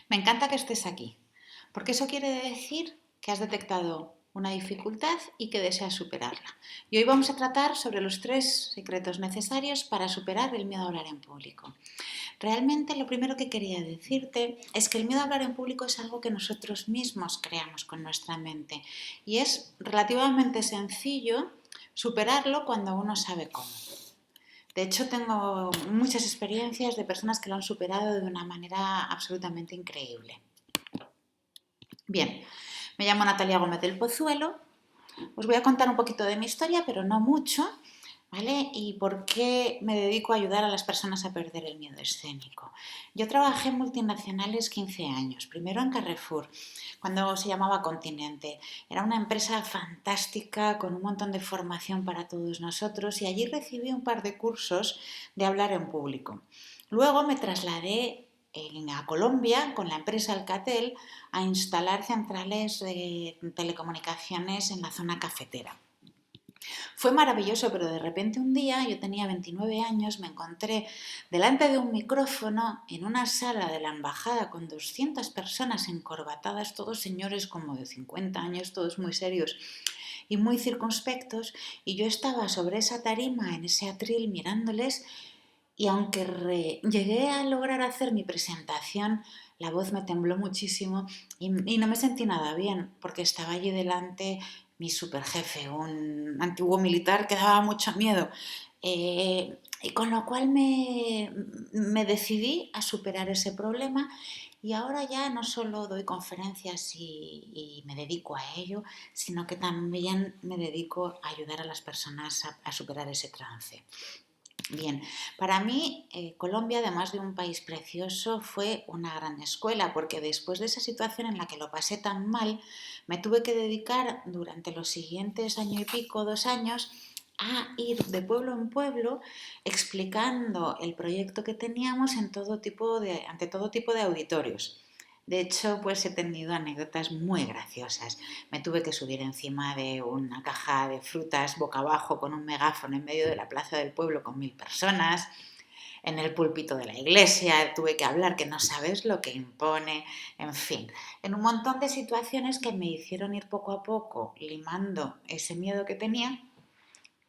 Me encanta que estés aquí, porque eso quiere decir que has detectado una dificultad y que deseas superarla. Y hoy vamos a tratar sobre los 3 secretos necesarios para superar el miedo a hablar en público. Realmente lo primero que quería decirte es que el miedo a hablar en público es algo que nosotros mismos creamos con nuestra mente y es relativamente sencillo superarlo cuando uno sabe cómo. De hecho, tengo muchas experiencias de personas que lo han superado de una manera absolutamente increíble. Bien, me llamo Natalia Gómez del Pozuelo. Os voy a contar un poquito de mi historia, pero no mucho, ¿vale? Y por qué me dedico a ayudar a las personas a perder el miedo escénico. Yo trabajé en multinacionales 15 años, primero en Carrefour, cuando se llamaba Continente. Era una empresa fantástica, con un montón de formación para todos nosotros, y allí recibí un par de cursos de hablar en público. Luego me trasladé a Colombia con la empresa Alcatel a instalar centrales de telecomunicaciones en la zona cafetera. Fue maravilloso, pero de repente un día, yo tenía 29 años, me encontré delante de un micrófono en una sala de la embajada con 200 personas encorbatadas, todos señores como de 50 años, todos muy serios y muy circunspectos, y yo estaba sobre esa tarima, en ese atril, mirándoles, y aunque llegué a lograr hacer mi presentación, la voz me tembló muchísimo y no me sentí nada bien, porque estaba allí delante mi superjefe, un antiguo militar que daba mucho miedo. Y con lo cual me decidí a superar ese problema, y ahora ya no solo doy conferencias y me dedico a ello, sino que también me dedico a ayudar a las personas a superar ese trance. Bien, para mí Colombia, además de un país precioso, fue una gran escuela, porque después de esa situación en la que lo pasé tan mal, me tuve que dedicar durante los siguientes año y pico, 2 años, a ir de pueblo en pueblo explicando el proyecto que teníamos ante todo tipo de auditorios. De hecho, pues he tenido anécdotas muy graciosas. Me tuve que subir encima de una caja de frutas boca abajo con un megáfono en medio de la plaza del pueblo con 1000 personas. En el púlpito de la iglesia tuve que hablar que no sabes lo que impone. En fin, en un montón de situaciones que me hicieron ir poco a poco limando ese miedo que tenía.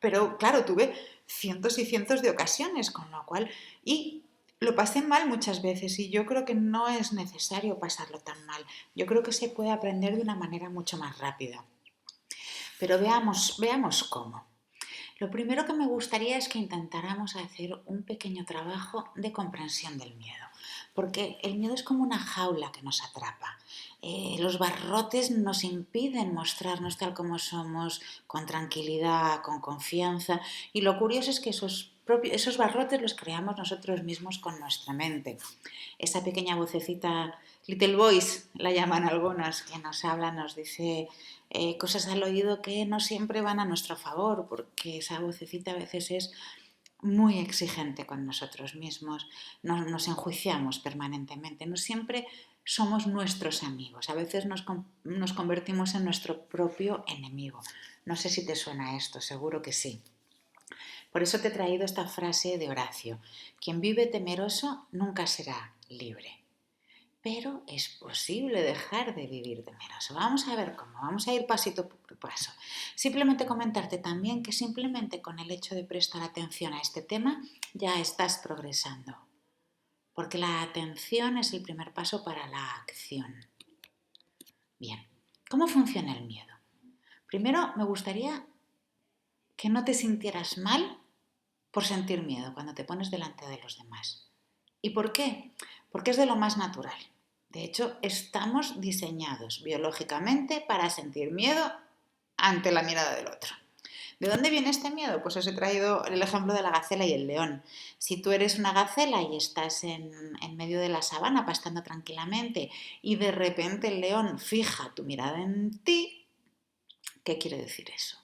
Pero claro, tuve cientos y cientos de ocasiones, con lo cual... Y lo pasé mal muchas veces, y yo creo que no es necesario pasarlo tan mal. Yo creo que se puede aprender de una manera mucho más rápida. Pero veamos cómo. Lo primero que me gustaría es que intentáramos hacer un pequeño trabajo de comprensión del miedo, porque el miedo es como una jaula que nos atrapa. Los barrotes nos impiden mostrarnos tal como somos, con tranquilidad, con confianza, y lo curioso es que esos barrotes los creamos nosotros mismos con nuestra mente. Esa pequeña vocecita, little voice la llaman algunos, que nos habla, nos dice cosas al oído que no siempre van a nuestro favor, porque esa vocecita a veces es muy exigente con nosotros mismos, nos enjuiciamos permanentemente, no siempre somos nuestros amigos, a veces nos convertimos en nuestro propio enemigo. No sé si te suena esto, seguro que sí. Por eso te he traído esta frase de Horacio: quien vive temeroso nunca será libre. Pero es posible dejar de vivir temeroso. Vamos a ver cómo, vamos a ir pasito por paso. Simplemente comentarte también que simplemente con el hecho de prestar atención a este tema ya estás progresando, porque la atención es el primer paso para la acción. Bien, ¿cómo funciona el miedo? Primero me gustaría que no te sintieras mal por sentir miedo cuando te pones delante de los demás. ¿Y por qué? Porque es de lo más natural. De hecho, estamos diseñados biológicamente para sentir miedo ante la mirada del otro. ¿De dónde viene este miedo? Pues os he traído el ejemplo de la gacela y el león. Si tú eres una gacela y estás en medio de la sabana pastando tranquilamente, y de repente el león fija tu mirada en ti, ¿qué quiere decir eso?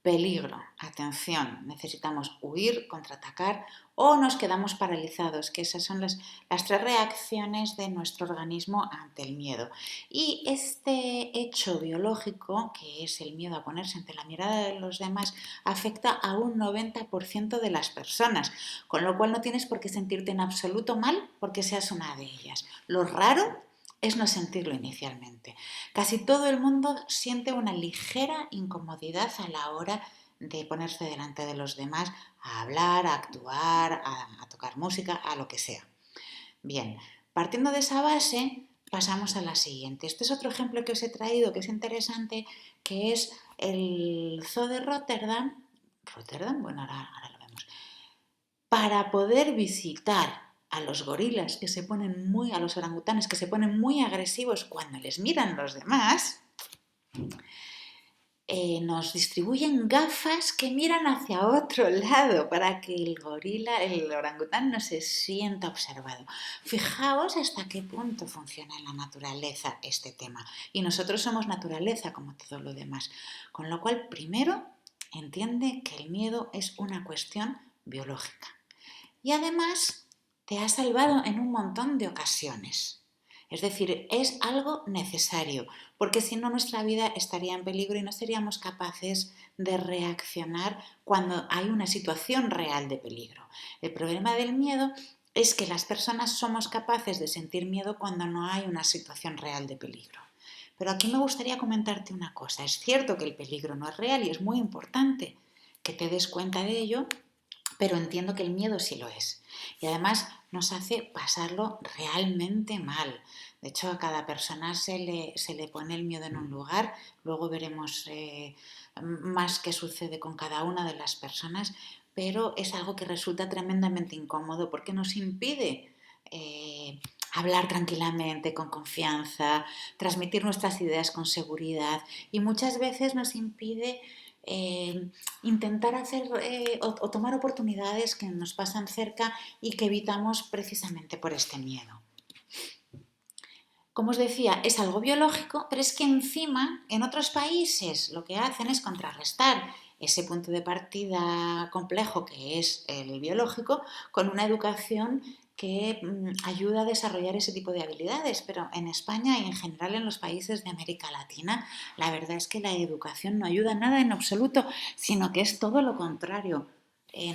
Peligro, atención, necesitamos huir, contraatacar, o nos quedamos paralizados, que esas son las 3 reacciones de nuestro organismo ante el miedo. Y este hecho biológico, que es el miedo a ponerse ante la mirada de los demás, afecta a un 90% de las personas, con lo cual no tienes por qué sentirte en absoluto mal porque seas una de ellas. Lo raro es no sentirlo inicialmente. Casi todo el mundo siente una ligera incomodidad a la hora de ponerse delante de los demás a hablar, a actuar, a tocar música, a lo que sea. Bien, partiendo de esa base, pasamos a la siguiente. Este es otro ejemplo que os he traído que es interesante, que es el Zoo de Rotterdam. Rotterdam, bueno, ahora lo vemos. Para poder visitar a los gorilas que se ponen a los orangutanes que se ponen muy agresivos cuando les miran los demás, nos distribuyen gafas que miran hacia otro lado para que el orangután no se sienta observado. Fijaos hasta qué punto funciona en la naturaleza este tema. Y nosotros somos naturaleza como todo lo demás. Con lo cual, primero, entiende que el miedo es una cuestión biológica. Y además, te ha salvado en un montón de ocasiones. Es decir, es algo necesario, porque si no nuestra vida estaría en peligro y no seríamos capaces de reaccionar cuando hay una situación real de peligro. El problema del miedo es que las personas somos capaces de sentir miedo cuando no hay una situación real de peligro. Pero aquí me gustaría comentarte una cosa. Es cierto que el peligro no es real y es muy importante que te des cuenta de ello, pero entiendo que el miedo sí lo es. Y además nos hace pasarlo realmente mal. De hecho, a cada persona se le pone el miedo en un lugar. Luego veremos más qué sucede con cada una de las personas, pero es algo que resulta tremendamente incómodo porque nos impide hablar tranquilamente, con confianza, transmitir nuestras ideas con seguridad y muchas veces nos impide intentar hacer o tomar oportunidades que nos pasan cerca y que evitamos precisamente por este miedo. Como os decía, es algo biológico, pero es que encima en otros países lo que hacen es contrarrestar ese punto de partida complejo que es el biológico con una educación que ayuda a desarrollar ese tipo de habilidades, pero en España y en general en los países de América Latina la verdad es que la educación no ayuda nada en absoluto, sino que es todo lo contrario.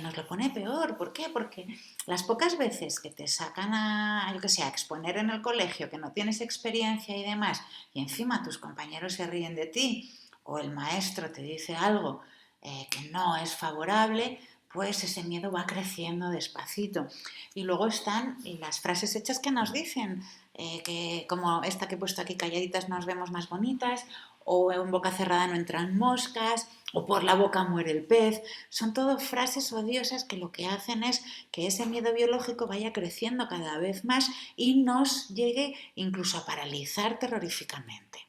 Nos lo pone peor. ¿Por qué? Porque las pocas veces que te sacan a exponer en el colegio, que no tienes experiencia y demás, y encima tus compañeros se ríen de ti, o el maestro te dice algo que no es favorable, pues ese miedo va creciendo despacito. Y luego están las frases hechas que nos dicen, que como esta que he puesto aquí, calladitas nos vemos más bonitas, o en boca cerrada no entran moscas, o por la boca muere el pez. Son todo frases odiosas que lo que hacen es que ese miedo biológico vaya creciendo cada vez más y nos llegue incluso a paralizar terroríficamente.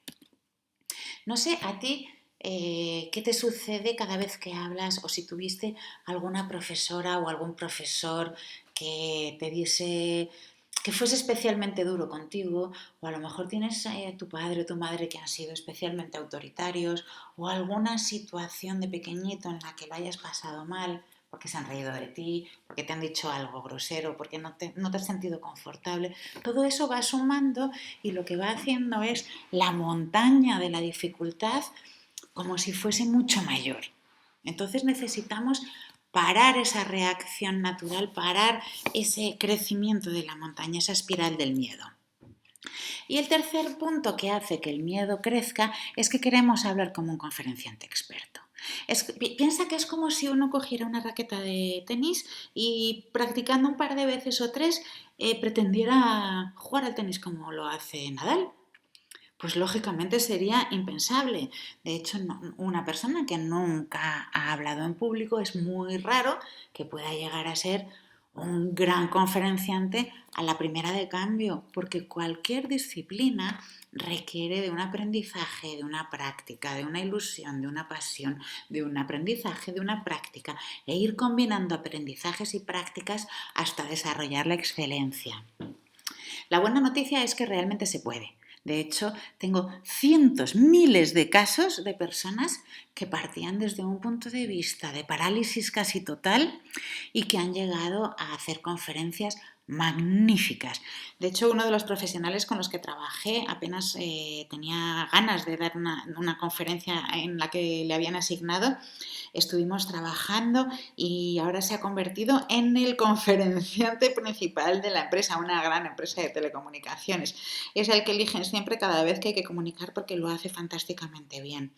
No sé, a ti, ¿qué te sucede cada vez que hablas o si tuviste alguna profesora o algún profesor que te diese que fuese especialmente duro contigo, o a lo mejor tienes tu padre o tu madre que han sido especialmente autoritarios, o alguna situación de pequeñito en la que lo hayas pasado mal, porque se han reído de ti, porque te han dicho algo grosero, porque no te has sentido confortable. Todo eso va sumando y lo que va haciendo es la montaña de la dificultad como si fuese mucho mayor. Entonces necesitamos parar esa reacción natural, parar ese crecimiento de la montaña, esa espiral del miedo. Y el tercer punto que hace que el miedo crezca es que queremos hablar como un conferenciante experto. Piensa que es como si uno cogiera una raqueta de tenis y practicando un par de veces o tres pretendiera jugar al tenis como lo hace Nadal. Pues lógicamente sería impensable. De hecho, una persona que nunca ha hablado en público es muy raro que pueda llegar a ser un gran conferenciante a la primera de cambio, porque cualquier disciplina requiere de un aprendizaje, de una práctica, de una ilusión, de una pasión, de un aprendizaje, de una práctica, e ir combinando aprendizajes y prácticas hasta desarrollar la excelencia. La buena noticia es que realmente se puede. De hecho, tengo cientos, miles de casos de personas que partían desde un punto de vista de parálisis casi total y que han llegado a hacer conferencias magníficas. De hecho, uno de los profesionales con los que trabajé apenas tenía ganas de dar una conferencia en la que le habían asignado. Estuvimos trabajando y ahora se ha convertido en el conferenciante principal de la empresa, una gran empresa de telecomunicaciones. Es el que eligen siempre cada vez que hay que comunicar porque lo hace fantásticamente bien.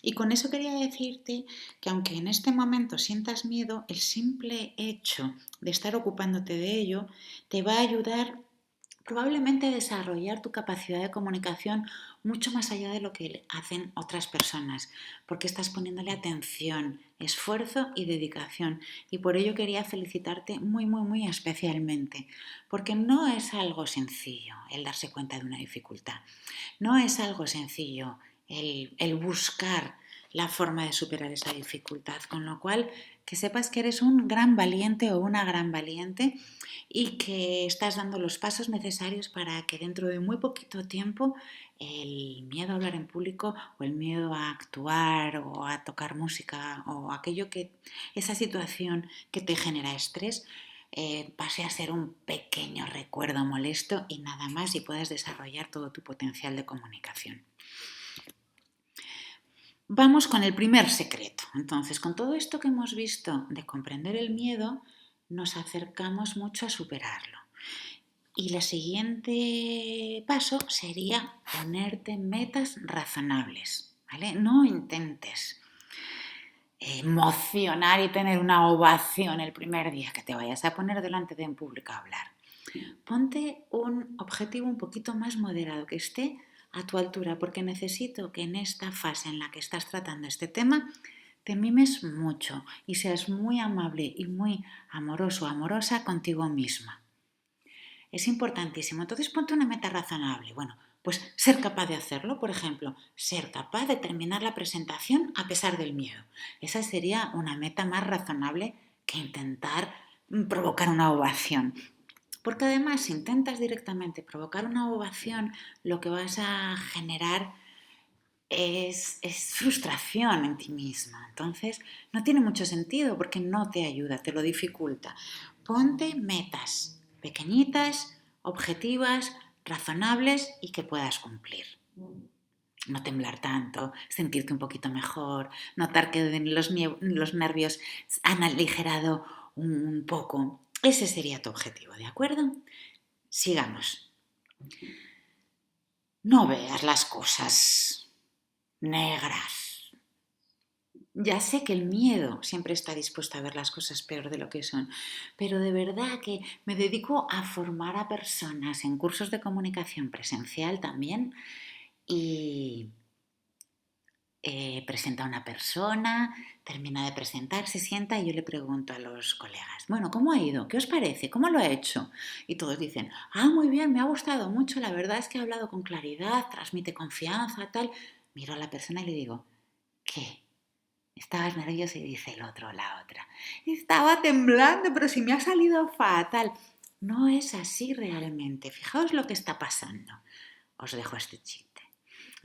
Y con eso quería decirte que aunque en este momento sientas miedo, el simple hecho de estar ocupándote de ello te va a ayudar probablemente a desarrollar tu capacidad de comunicación mucho más allá de lo que hacen otras personas, porque estás poniéndole atención, esfuerzo y dedicación. Y por ello quería felicitarte muy, muy, muy especialmente, porque no es algo sencillo el darse cuenta de una dificultad. No es algo sencillo el buscar la forma de superar esa dificultad, con lo cual que sepas que eres un gran valiente o una gran valiente y que estás dando los pasos necesarios para que dentro de muy poquito tiempo el miedo a hablar en público o el miedo a actuar o a tocar música o aquello que esa situación que te genera estrés pase a ser un pequeño recuerdo molesto y nada más y puedas desarrollar todo tu potencial de comunicación. Vamos con el primer secreto. Entonces, con todo esto que hemos visto de comprender el miedo, nos acercamos mucho a superarlo. Y el siguiente paso sería ponerte metas razonables, ¿vale? No intentes emocionar y tener una ovación el primer día que te vayas a poner delante de un público a hablar. Ponte un objetivo un poquito más moderado, que esté a tu altura, porque necesito que en esta fase en la que estás tratando este tema te mimes mucho y seas muy amable y muy amoroso o amorosa contigo misma. Es importantísimo. Entonces ponte una meta razonable. Bueno, pues ser capaz de hacerlo, por ejemplo, ser capaz de terminar la presentación a pesar del miedo. Esa sería una meta más razonable que intentar provocar una ovación. Porque además, si intentas directamente provocar una ovación, lo que vas a generar es frustración en ti misma. Entonces, no tiene mucho sentido porque no te ayuda, te lo dificulta. Ponte metas pequeñitas, objetivas, razonables y que puedas cumplir. No temblar tanto, sentirte un poquito mejor, notar que los nervios han aligerado un poco. Ese sería tu objetivo, ¿de acuerdo? Sigamos. No veas las cosas negras. Ya sé que el miedo siempre está dispuesto a ver las cosas peor de lo que son, pero de verdad que me dedico a formar a personas en cursos de comunicación presencial también y presenta a una persona, termina de presentar, se sienta y yo le pregunto a los colegas, bueno, ¿cómo ha ido? ¿Qué os parece? ¿Cómo lo ha hecho? Y todos dicen, muy bien, me ha gustado mucho, la verdad es que ha hablado con claridad, transmite confianza, tal. Miro a la persona y le digo, ¿qué? Estabas nerviosa y dice el otro, la otra. Estaba temblando, pero si me ha salido fatal. No es así realmente. Fijaos lo que está pasando. Os dejo este chiste.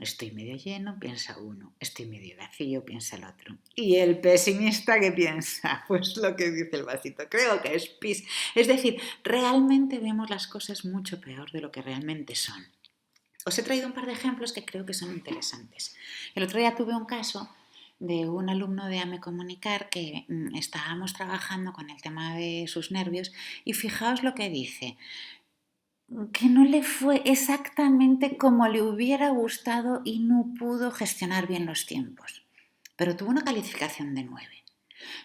Estoy medio lleno, piensa uno. Estoy medio vacío, piensa el otro. ¿Y el pesimista qué piensa? Pues lo que dice el vasito. Creo que es pis. Es decir, realmente vemos las cosas mucho peor de lo que realmente son. Os he traído un par de ejemplos que creo que son interesantes. El otro día tuve un caso de un alumno de AME Comunicar que estábamos trabajando con el tema de sus nervios y fijaos lo que dice, que no le fue exactamente como le hubiera gustado y no pudo gestionar bien los tiempos, pero tuvo una calificación de 9.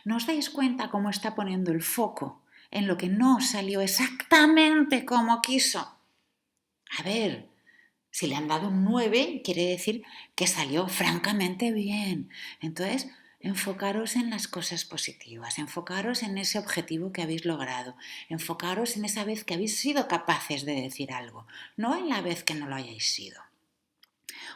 ¿No os dais cuenta cómo está poniendo el foco en lo que no salió exactamente como quiso? A ver, si le han dado un 9, quiere decir que salió francamente bien. Entonces, enfocaros en las cosas positivas, enfocaros en ese objetivo que habéis logrado, enfocaros en esa vez que habéis sido capaces de decir algo, no en la vez que no lo hayáis sido.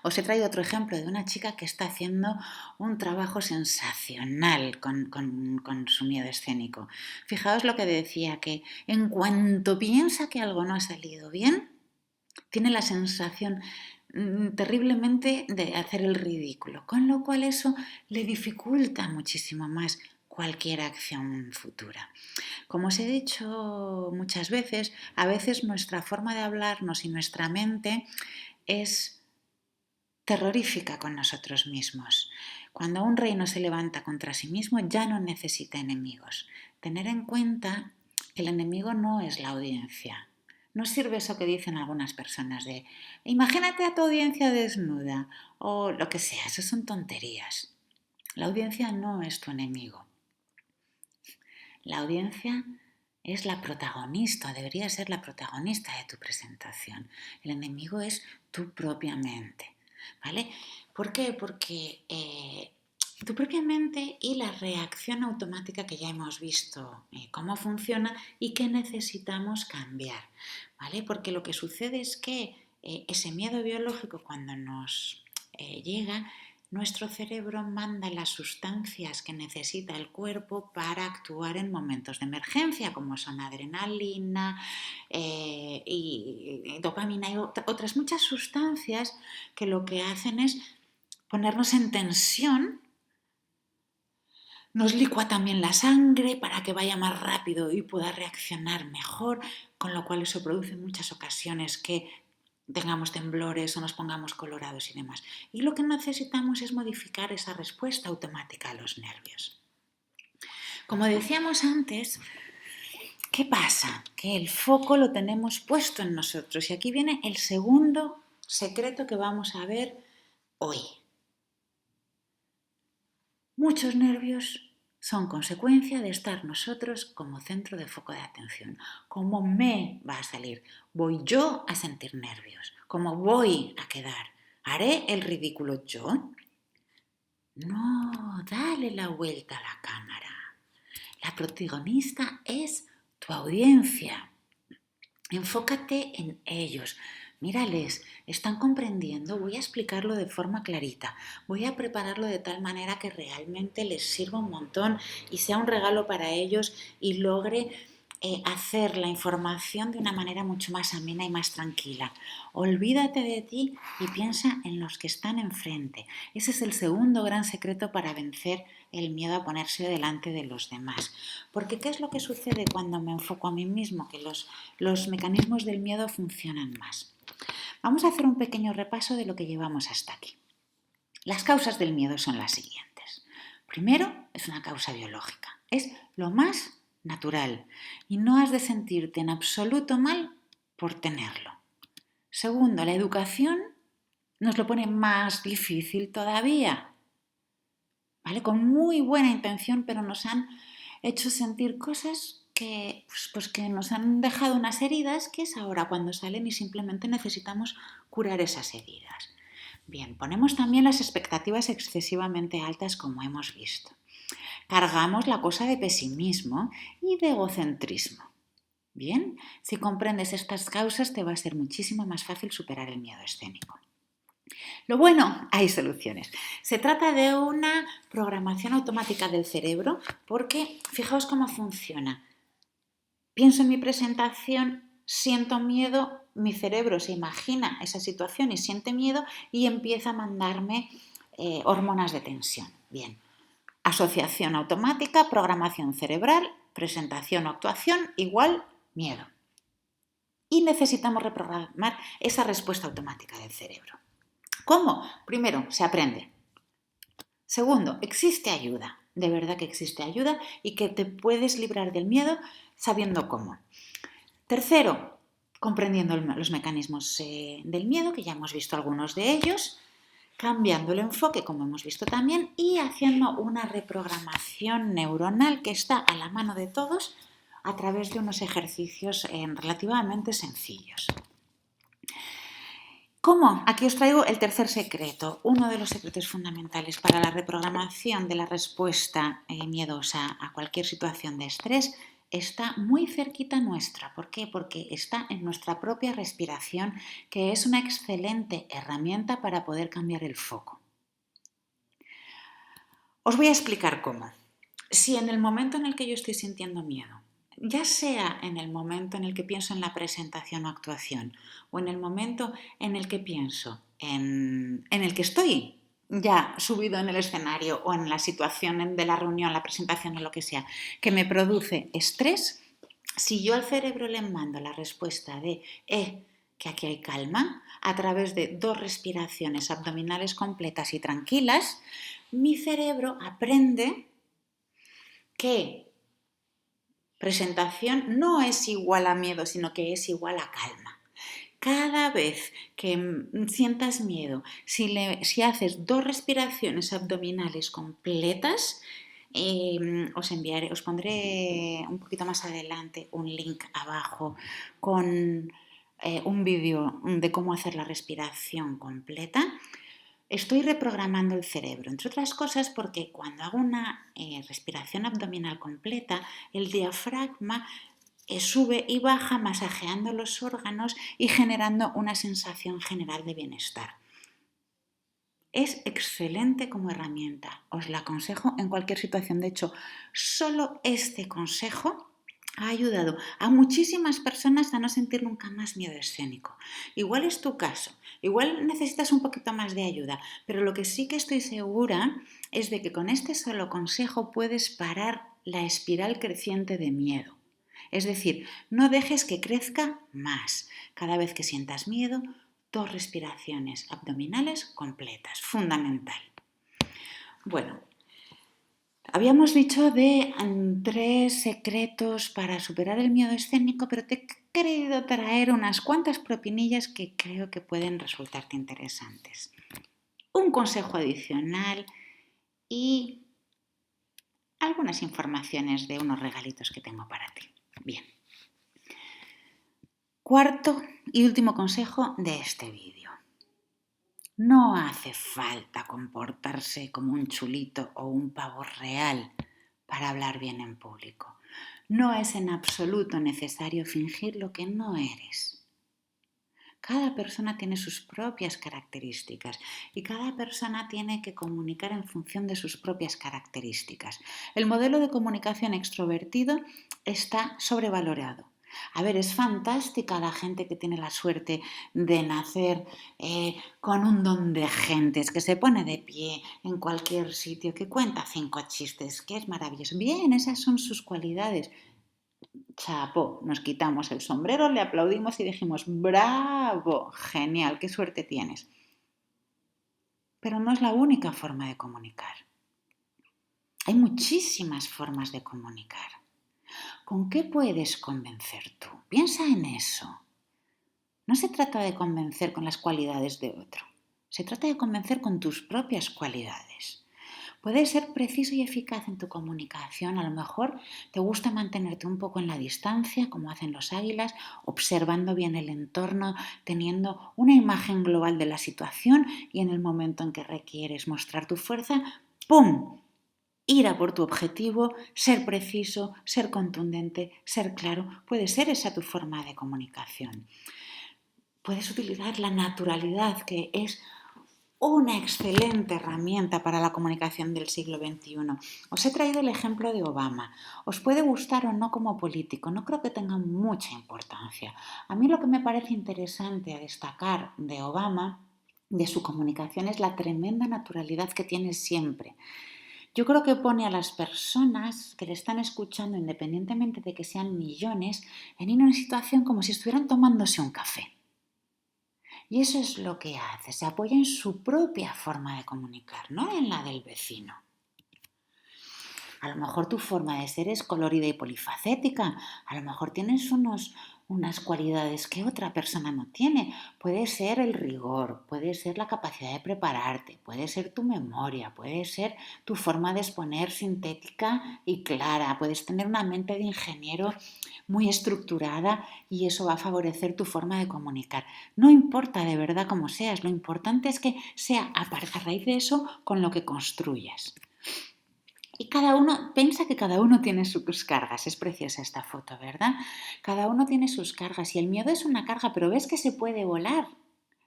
Os he traído otro ejemplo de una chica que está haciendo un trabajo sensacional con su miedo escénico. Fijaos lo que decía, que en cuanto piensa que algo no ha salido bien, tiene la sensación terriblemente de hacer el ridículo, con lo cual eso le dificulta muchísimo más cualquier acción futura. Como os he dicho muchas veces, a veces nuestra forma de hablarnos y nuestra mente es terrorífica con nosotros mismos. Cuando un reino se levanta contra sí mismo, ya no necesita enemigos. Tener en cuenta que el enemigo no es la audiencia. No sirve eso que dicen algunas personas de imagínate a tu audiencia desnuda o lo que sea, eso son tonterías. La audiencia no es tu enemigo. La audiencia es la protagonista, debería ser la protagonista de tu presentación. El enemigo es tu propia mente, ¿vale? ¿Por qué? Porque tu propia mente y la reacción automática que ya hemos visto cómo funciona y que necesitamos cambiar, ¿vale? Porque lo que sucede es que ese miedo biológico cuando nos llega, nuestro cerebro manda las sustancias que necesita el cuerpo para actuar en momentos de emergencia, como son adrenalina y dopamina y otras muchas sustancias que lo que hacen es ponernos en tensión. Nos licúa también la sangre para que vaya más rápido y pueda reaccionar mejor, con lo cual eso produce en muchas ocasiones que tengamos temblores o nos pongamos colorados y demás. Y lo que necesitamos es modificar esa respuesta automática a los nervios. Como decíamos antes, ¿qué pasa? Que el foco lo tenemos puesto en nosotros. Y aquí viene el segundo secreto que vamos a ver hoy. Muchos nervios son consecuencia de estar nosotros como centro de foco de atención. ¿Cómo me va a salir? ¿Voy yo a sentir nervios? ¿Cómo voy a quedar? ¿Haré el ridículo yo? No, dale la vuelta a la cámara. La protagonista es tu audiencia. Enfócate en ellos. Mírales, están comprendiendo, voy a explicarlo de forma clarita, voy a prepararlo de tal manera que realmente les sirva un montón y sea un regalo para ellos y logre hacer la información de una manera mucho más amena y más tranquila. Olvídate de ti y piensa en los que están enfrente. Ese es el segundo gran secreto para vencer el miedo a ponerse delante de los demás. Porque ¿qué es lo que sucede cuando me enfoco a mí mismo? Que los mecanismos del miedo funcionan más. Vamos a hacer un pequeño repaso de lo que llevamos hasta aquí. Las causas del miedo son las siguientes. Primero, es una causa biológica. Es lo más natural y no has de sentirte en absoluto mal por tenerlo. Segundo, la educación nos lo pone más difícil todavía, ¿vale? Con muy buena intención, pero nos han hecho sentir cosas que nos han dejado unas heridas que es ahora cuando salen y simplemente necesitamos curar esas heridas. Bien, ponemos también las expectativas excesivamente altas como hemos visto. Cargamos la cosa de pesimismo y de egocentrismo. Bien, si comprendes estas causas te va a ser muchísimo más fácil superar el miedo escénico. Lo bueno, hay soluciones. Se trata de una programación automática del cerebro porque fijaos cómo funciona. Pienso en mi presentación, siento miedo, mi cerebro se imagina esa situación y siente miedo y empieza a mandarme hormonas de tensión. Bien, asociación automática, programación cerebral, presentación o actuación igual miedo. Y necesitamos reprogramar esa respuesta automática del cerebro. ¿Cómo? Primero, se aprende. Segundo, existe ayuda. De verdad que existe ayuda y que te puedes librar del miedo sabiendo cómo. Tercero, comprendiendo los mecanismos del miedo, que ya hemos visto algunos de ellos, cambiando el enfoque, como hemos visto también, y haciendo una reprogramación neuronal que está a la mano de todos a través de unos ejercicios relativamente sencillos. ¿Cómo? Aquí os traigo el tercer secreto, uno de los secretos fundamentales para la reprogramación de la respuesta miedosa a cualquier situación de estrés. Está muy cerquita nuestra. ¿Por qué? Porque está en nuestra propia respiración, que es una excelente herramienta para poder cambiar el foco. Os voy a explicar cómo. Si en el momento en el que yo estoy sintiendo miedo, ya sea en el momento en el que pienso en la presentación o actuación, o en el momento en el que pienso en el que estoy ya subido en el escenario o en la situación de la reunión, la presentación o lo que sea, que me produce estrés, si yo al cerebro le mando la respuesta de que aquí hay calma, a través de 2 respiraciones abdominales completas y tranquilas, mi cerebro aprende que presentación no es igual a miedo, sino que es igual a calma. Cada vez que sientas miedo, si haces 2 respiraciones abdominales completas, os pondré un poquito más adelante un link abajo con un vídeo de cómo hacer la respiración completa. Estoy reprogramando el cerebro, entre otras cosas porque cuando hago una respiración abdominal completa, el diafragma sube y baja masajeando los órganos y generando una sensación general de bienestar. Es excelente como herramienta, os la aconsejo en cualquier situación. De hecho, solo este consejo ha ayudado a muchísimas personas a no sentir nunca más miedo escénico. Igual es tu caso, igual necesitas un poquito más de ayuda, pero lo que sí que estoy segura es de que con este solo consejo puedes parar la espiral creciente de miedo. Es decir, no dejes que crezca más. Cada vez que sientas miedo, 2 respiraciones abdominales completas, fundamental. Bueno, habíamos dicho de 3 secretos para superar el miedo escénico, pero te he querido traer unas cuantas propinillas que creo que pueden resultarte interesantes. Un consejo adicional y algunas informaciones de unos regalitos que tengo para ti. Bien. Cuarto y último consejo de este vídeo. No hace falta comportarse como un chulito o un pavo real para hablar bien en público. No es en absoluto necesario fingir lo que no eres. Cada persona tiene sus propias características y cada persona tiene que comunicar en función de sus propias características. El modelo de comunicación extrovertido está sobrevalorado. A ver, es fantástica la gente que tiene la suerte de nacer con un don de gentes, que se pone de pie en cualquier sitio, que cuenta 5 chistes, que es maravilloso. Bien, esas son sus cualidades. Chapo, nos quitamos el sombrero, le aplaudimos y dijimos, bravo, genial, qué suerte tienes. Pero no es la única forma de comunicar. Hay muchísimas formas de comunicar. ¿Con qué puedes convencer tú? Piensa en eso. No se trata de convencer con las cualidades de otro. Se trata de convencer con tus propias cualidades. Puedes ser preciso y eficaz en tu comunicación. A lo mejor te gusta mantenerte un poco en la distancia, como hacen los águilas, observando bien el entorno, teniendo una imagen global de la situación y en el momento en que requieres mostrar tu fuerza, ¡pum!, ir a por tu objetivo, ser preciso, ser contundente, ser claro. Puede ser esa tu forma de comunicación. Puedes utilizar la naturalidad, que es una excelente herramienta para la comunicación del siglo XXI. Os he traído el ejemplo de Obama. Os puede gustar o no como político, no creo que tenga mucha importancia. A mí lo que me parece interesante a destacar de Obama, de su comunicación, es la tremenda naturalidad que tiene siempre. Yo creo que pone a las personas que le están escuchando, independientemente de que sean millones, en una situación como si estuvieran tomándose un café. Y eso es lo que hace, se apoya en su propia forma de comunicar, no en la del vecino. A lo mejor tu forma de ser es colorida y polifacética, a lo mejor tienes unas cualidades que otra persona no tiene. Puede ser el rigor, puede ser la capacidad de prepararte, puede ser tu memoria, puede ser tu forma de exponer sintética y clara, puedes tener una mente de ingeniero muy estructurada y eso va a favorecer tu forma de comunicar. No importa de verdad cómo seas, lo importante es que sea a raíz de eso con lo que construyas. Y piensa que cada uno tiene sus cargas. Es preciosa esta foto, ¿verdad? Cada uno tiene sus cargas y el miedo es una carga, pero ves que se puede volar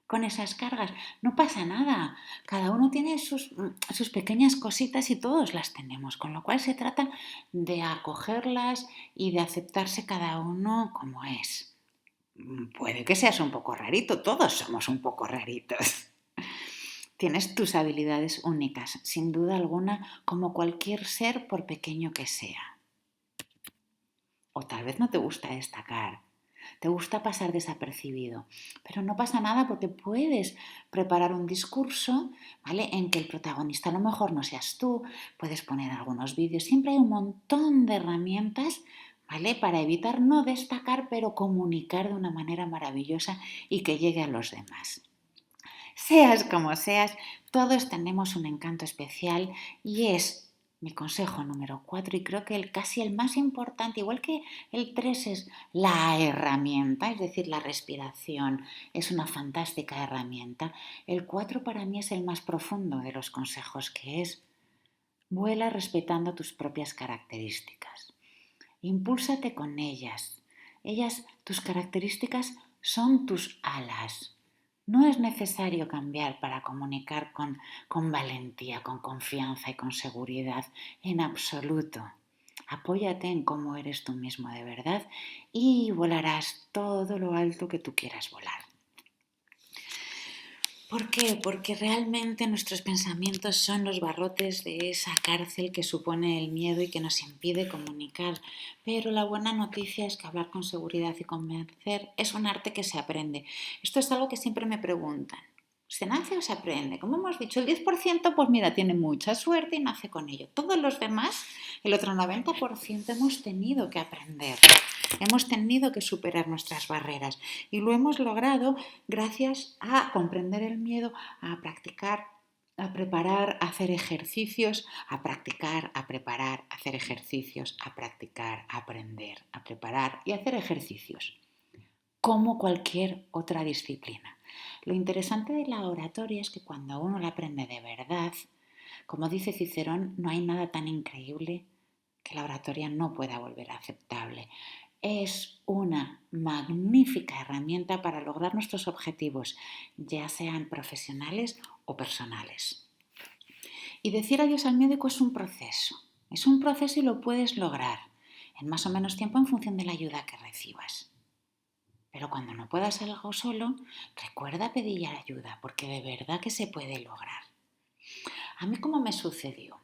con esas cargas. No pasa nada. Cada uno tiene sus pequeñas cositas y todos las tenemos, con lo cual se trata de acogerlas y de aceptarse cada uno como es. Puede que seas un poco rarito, todos somos un poco raritos. Tienes tus habilidades únicas, sin duda alguna, como cualquier ser, por pequeño que sea. O tal vez no te gusta destacar, te gusta pasar desapercibido, pero no pasa nada porque puedes preparar un discurso, ¿vale? En que el protagonista a lo mejor no seas tú, puedes poner algunos vídeos, siempre hay un montón de herramientas, ¿vale? Para evitar no destacar, pero comunicar de una manera maravillosa y que llegue a los demás. Seas como seas, todos tenemos un encanto especial y es mi consejo número 4 y creo que casi el más importante, igual que el 3 es la herramienta, es decir, la respiración es una fantástica herramienta. El 4 para mí es el más profundo de los consejos, que es vuela respetando tus propias características. Impúlsate con ellas. Tus características son tus alas. No es necesario cambiar para comunicar con valentía, con confianza y con seguridad, en absoluto. Apóyate en cómo eres tú mismo de verdad y volarás todo lo alto que tú quieras volar. ¿Por qué? Porque realmente nuestros pensamientos son los barrotes de esa cárcel que supone el miedo y que nos impide comunicar. Pero la buena noticia es que hablar con seguridad y convencer es un arte que se aprende. Esto es algo que siempre me preguntan. ¿Se nace o se aprende? Como hemos dicho, el 10% pues mira, tiene mucha suerte y nace con ello. Todos los demás, el otro 90% hemos tenido que aprender. Hemos tenido que superar nuestras barreras y lo hemos logrado gracias a comprender el miedo, a practicar, a preparar, a hacer ejercicios, a practicar, a preparar, a hacer ejercicios, a practicar, a aprender, a preparar y a hacer ejercicios, como cualquier otra disciplina. Lo interesante de la oratoria es que cuando uno la aprende de verdad, como dice Cicerón, no hay nada tan increíble que la oratoria no pueda volver aceptable. Es una magnífica herramienta para lograr nuestros objetivos, ya sean profesionales o personales. Y decir adiós al médico es un proceso. Es un proceso y lo puedes lograr en más o menos tiempo en función de la ayuda que recibas. Pero cuando no puedas algo solo, recuerda pedir ayuda, porque de verdad que se puede lograr. A mí, ¿cómo me sucedió?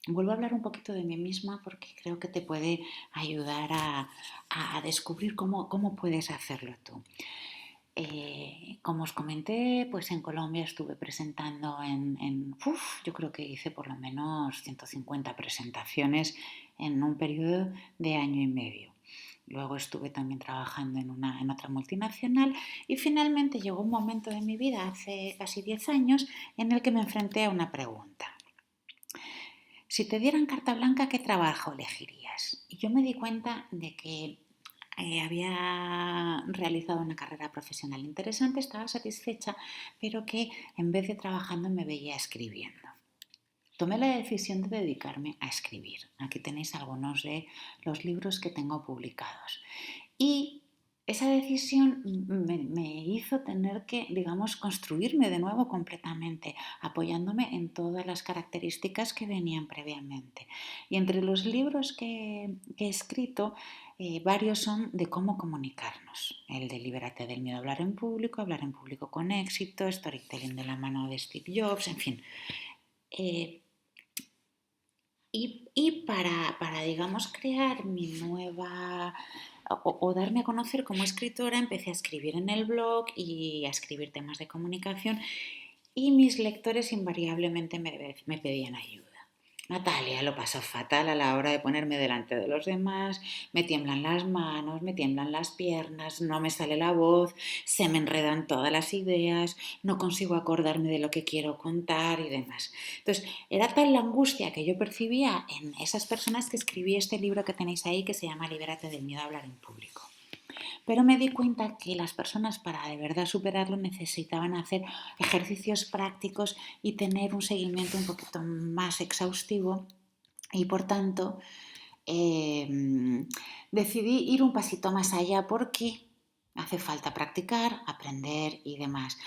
Vuelvo a hablar un poquito de mí misma porque creo que te puede ayudar a descubrir cómo puedes hacerlo tú. Como os comenté, pues en Colombia estuve presentando yo creo que hice por lo menos 150 presentaciones en un periodo de año y medio. Luego estuve también trabajando en otra multinacional y finalmente llegó un momento de mi vida, hace casi 10 años, en el que me enfrenté a una pregunta. Si te dieran carta blanca, ¿qué trabajo elegirías? Y yo me di cuenta de que había realizado una carrera profesional interesante, estaba satisfecha, pero que en vez de trabajando me veía escribiendo. Tomé la decisión de dedicarme a escribir. Aquí tenéis algunos de los libros que tengo publicados. Y esa decisión me hizo tener que, digamos, construirme de nuevo completamente, apoyándome en todas las características que venían previamente. Y entre los libros que he escrito, varios son de cómo comunicarnos. El de Libérate del miedo a hablar en público con éxito, Storytelling de la mano de Steve Jobs, en fin. Y para, digamos, crear mi nueva o darme a conocer como escritora, empecé a escribir en el blog y a escribir temas de comunicación y mis lectores invariablemente me pedían ayuda. Natalia, lo paso fatal a la hora de ponerme delante de los demás, me tiemblan las manos, me tiemblan las piernas, no me sale la voz, se me enredan todas las ideas, no consigo acordarme de lo que quiero contar y demás. Entonces, era tal la angustia que yo percibía en esas personas que escribí este libro que tenéis ahí que se llama Libérate del miedo a hablar en público. Pero me di cuenta que las personas para de verdad superarlo necesitaban hacer ejercicios prácticos y tener un seguimiento un poquito más exhaustivo y por tanto decidí ir un pasito más allá porque hace falta practicar, aprender y demás.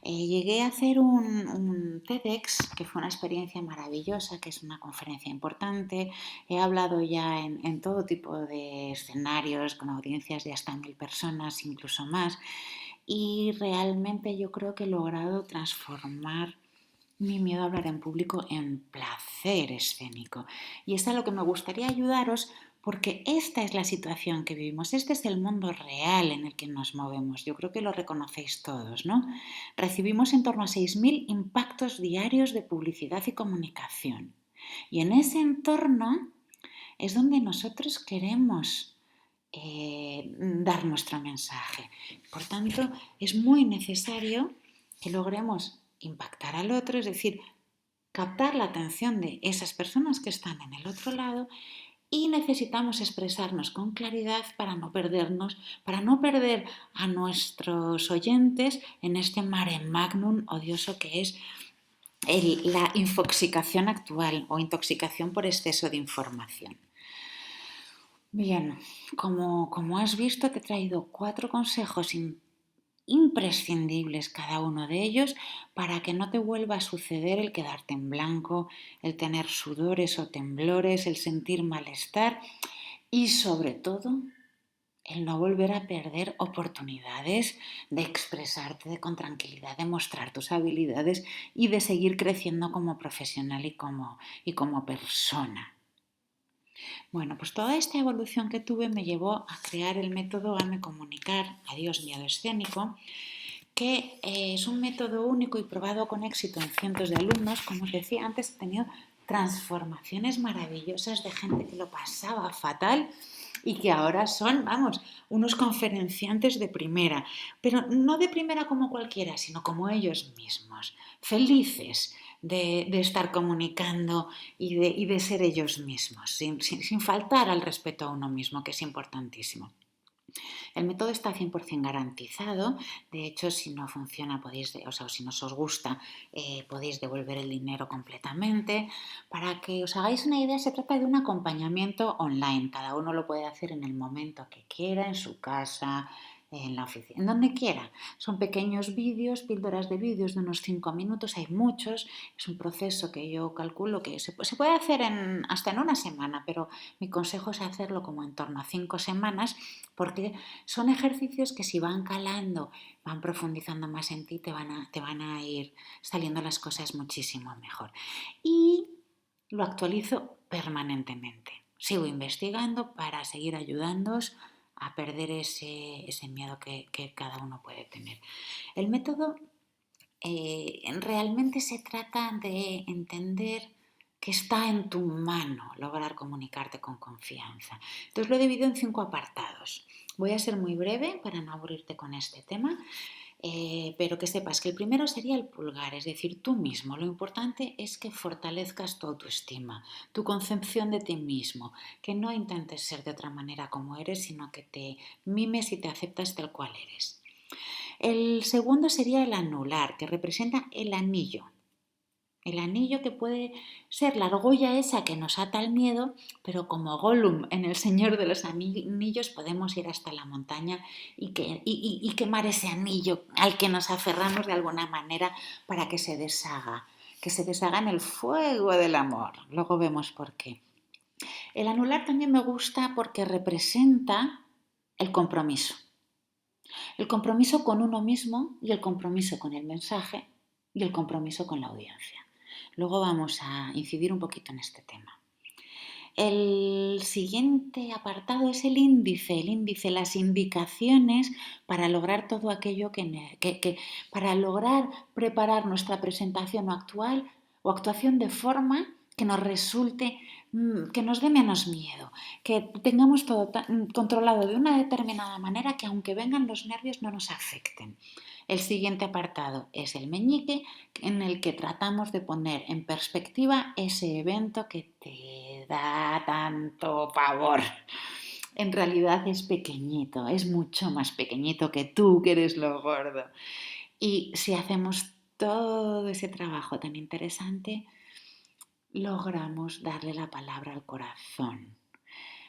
Llegué a hacer un TEDx, que fue una experiencia maravillosa, que es una conferencia importante. He hablado ya en todo tipo de escenarios, con audiencias de hasta 1000 personas, incluso más. Y realmente yo creo que he logrado transformar mi miedo a hablar en público en placer escénico. Y es a lo que me gustaría ayudaros porque esta es la situación que vivimos, este es el mundo real en el que nos movemos. Yo creo que lo reconocéis todos, ¿no? Recibimos en torno a 6.000 impactos diarios de publicidad y comunicación. Y en ese entorno es donde nosotros queremos dar nuestro mensaje. Por tanto, es muy necesario que logremos impactar al otro, es decir, captar la atención de esas personas que están en el otro lado y necesitamos expresarnos con claridad para no perdernos, para no perder a nuestros oyentes en este mare magnum odioso que es la infoxicación actual o intoxicación por exceso de información. Bien, como has visto, te he traído 4 consejos imprescindibles cada uno de ellos para que no te vuelva a suceder el quedarte en blanco, el tener sudores o temblores, el sentir malestar y sobre todo el no volver a perder oportunidades de expresarte con tranquilidad, de mostrar tus habilidades y de seguir creciendo como profesional y como persona. Bueno, pues toda esta evolución que tuve me llevó a crear el método AME Comunicar, Adiós Miedo Escénico, que es un método único y probado con éxito en cientos de alumnos. Como os decía antes, he tenido transformaciones maravillosas de gente que lo pasaba fatal y que ahora son, vamos, unos conferenciantes de primera, pero no de primera como cualquiera, sino como ellos mismos, felices de estar comunicando y de ser ellos mismos, sin faltar al respeto a uno mismo, que es importantísimo. El método está 100% garantizado. De hecho, si no funciona, o si no os gusta, podéis devolver el dinero completamente. Para que os hagáis una idea, se trata de un acompañamiento online. Cada uno lo puede hacer en el momento que quiera, en su casa, en la oficina, en donde quiera. Son pequeños vídeos, píldoras de vídeos de unos 5 minutos, hay muchos. Es un proceso que yo calculo que se puede hacer hasta en una semana, pero mi consejo es hacerlo como en torno a 5 semanas, porque son ejercicios que si van calando, van profundizando más en ti, te van a ir saliendo las cosas muchísimo mejor. Y lo actualizo permanentemente. Sigo investigando para seguir ayudándoos a perder ese miedo que cada uno puede tener. El método realmente se trata de entender que está en tu mano lograr comunicarte con confianza. Entonces lo he dividido en 5 apartados. Voy a ser muy breve para no aburrirte con este tema, pero que sepas que el primero sería el pulgar, es decir, tú mismo. Lo importante es que fortalezcas tu autoestima, tu concepción de ti mismo, que no intentes ser de otra manera como eres, sino que te mimes y te aceptas tal cual eres. El segundo sería el anular, que representa el anillo. El anillo que puede ser la argolla esa que nos ata al miedo, pero como Gollum en El Señor de los Anillos podemos ir hasta la montaña y quemar ese anillo al que nos aferramos de alguna manera para que se deshaga en el fuego del amor. Luego vemos por qué. El anular también me gusta porque representa el compromiso. El compromiso con uno mismo y el compromiso con el mensaje y el compromiso con la audiencia. Luego vamos a incidir un poquito en este tema. El siguiente apartado es el índice, las indicaciones para lograr todo aquello para lograr preparar nuestra presentación actual o actuación de forma que nos resulte, que nos dé menos miedo, que tengamos todo controlado de una determinada manera que aunque vengan los nervios no nos afecten. El siguiente apartado es el meñique, en el que tratamos de poner en perspectiva ese evento que te da tanto pavor. En realidad es pequeñito, es mucho más pequeñito que tú, que eres lo gordo. Y si hacemos todo ese trabajo tan interesante, logramos darle la palabra al corazón.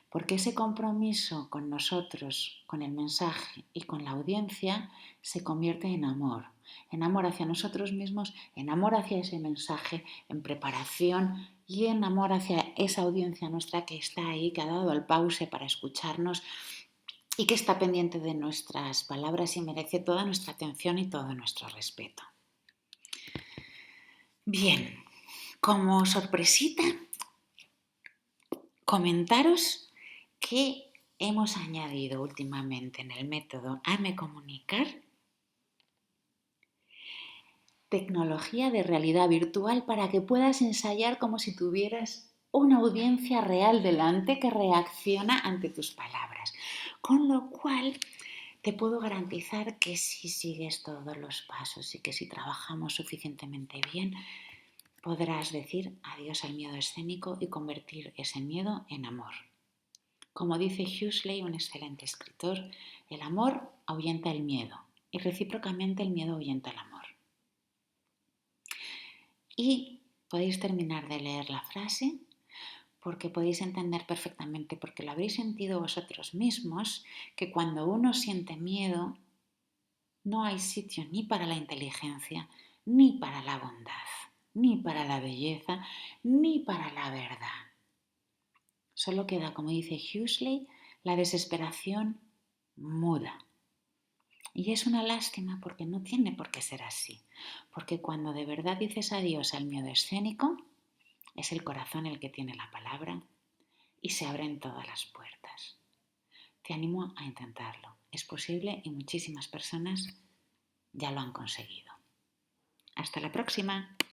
Porque ese compromiso con nosotros, con el mensaje y con la audiencia se convierte en amor hacia nosotros mismos, en amor hacia ese mensaje, en preparación y en amor hacia esa audiencia nuestra que está ahí, que ha dado al pause para escucharnos y que está pendiente de nuestras palabras y merece toda nuestra atención y todo nuestro respeto. Bien, como sorpresita, comentaros que hemos añadido últimamente en el método Hame Comunicar tecnología de realidad virtual para que puedas ensayar como si tuvieras una audiencia real delante que reacciona ante tus palabras. Con lo cual, te puedo garantizar que si sigues todos los pasos y que si trabajamos suficientemente bien, podrás decir adiós al miedo escénico y convertir ese miedo en amor. Como dice Huxley, un excelente escritor, el amor ahuyenta el miedo y recíprocamente el miedo ahuyenta el amor. Y podéis terminar de leer la frase porque podéis entender perfectamente, porque lo habréis sentido vosotros mismos, que cuando uno siente miedo no hay sitio ni para la inteligencia, ni para la bondad, ni para la belleza, ni para la verdad. Solo queda, como dice Huxley, la desesperación muda. Y es una lástima porque no tiene por qué ser así. Porque cuando de verdad dices adiós al miedo escénico, es el corazón el que tiene la palabra y se abren todas las puertas. Te animo a intentarlo. Es posible y muchísimas personas ya lo han conseguido. Hasta la próxima.